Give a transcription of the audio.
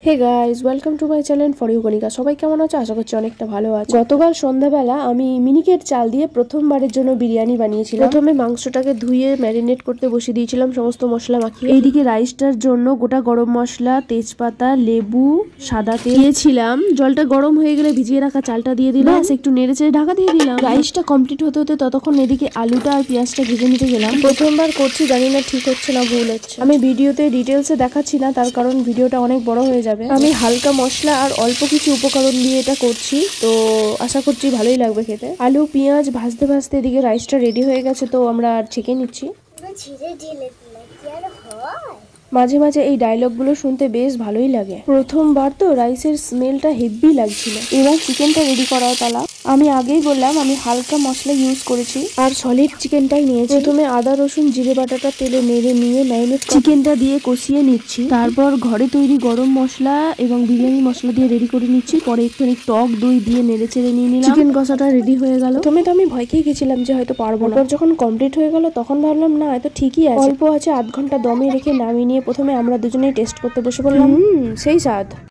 Hey guys, welcome to my channel for you Kanika. সবাই কেমন আছো? আশা করছি অনেকটা ভালো আছে। গতকাল সন্ধ্যাবেলা আমি মিনিকেট চাল দিয়ে প্রথমবারের জন্য বিরিয়ানি বানিয়েছিলাম। প্রথমে মাংসটাকে ধুয়ে ম্যারিনেট করতে বসিয়ে দিয়েছিলাম সমস্ত মশলা মাখিয়ে। এইদিকে রাইসটার জন্য গোটা গরম মশলা, তেজপাতা, লেবু, সাদা তেল দিয়েছিলাম। জলটা গরম হয়ে গেলে ভিজিয়ে রাখা চালটা দিয়ে দিলাম, একটু নেড়ে চেড়ে ঢাকা দিয়ে দিলাম। রাইসটা কমপ্লিট হতে হতে ততক্ষণ এদিকে আলুটা আর পেঁয়াজটা ভেজে নিতে গেলাম। প্রথমবার করছি, জানি না ঠিক হচ্ছে না ভুল হচ্ছে। আমি ভিডিওতে ডিটেলসে দেখাচ্ছি না, তার কারণ ভিডিওটা অনেক বড় হয়ে যাবে। আমি হালকা মশলা আর অল্প কিছু উপকরণ দিয়ে এটা করছি, তো আশা করছি ভালোই লাগবে খেতে। আলু পেঁয়াজ ভাজতে ভাজতে এদিকে রাইসটা রেডি হয়ে গেছে, তো আমরা আর ছেঁকে নিচ্ছি। মাঝে মাঝে এই ডায়লগগুলো শুনতে বেশ ভালোই লাগে। প্রথমবার তো রাইসের স্মেলটা হেভি লাগছিল। এবার চিকেনটা রেডি করার পালা। আমি আগেই বললাম আমি হালকা মশলা ইউজ করেছি আর সলিড চিকেনটাই নিয়েছি। প্রথমে আদা রসুন জিরে বাটাটা তেলে নেড়ে নিয়ে ম্যারিনেট চিকেনটা দিয়ে কষিয়ে নিচ্ছি। তারপর ঘরে তৈরি গরম মশলা এবং বিরিয়ানি মশলা দিয়ে রেডি করে নিচ্ছি। পরে একটুখানি টক দই দিয়ে নেড়ে চেড়ে নিয়ে নিলাম। চিকেন কষাটা রেডি হয়ে গেল। প্রথমে তো আমি ভয় খেয়ে গেছিলাম যে হয়তো পারবো না। যখন কমপ্লিট হয়ে গেল তখন ভাবলাম না, এত ঠিকই আছে। অল্প আছে, আধ ঘন্টা দমে রেখে নামিয়ে নিয়ে প্রথমে আমরা দুজনেই টেস্ট করতে বসে পড়লাম। সেই স্বাদ।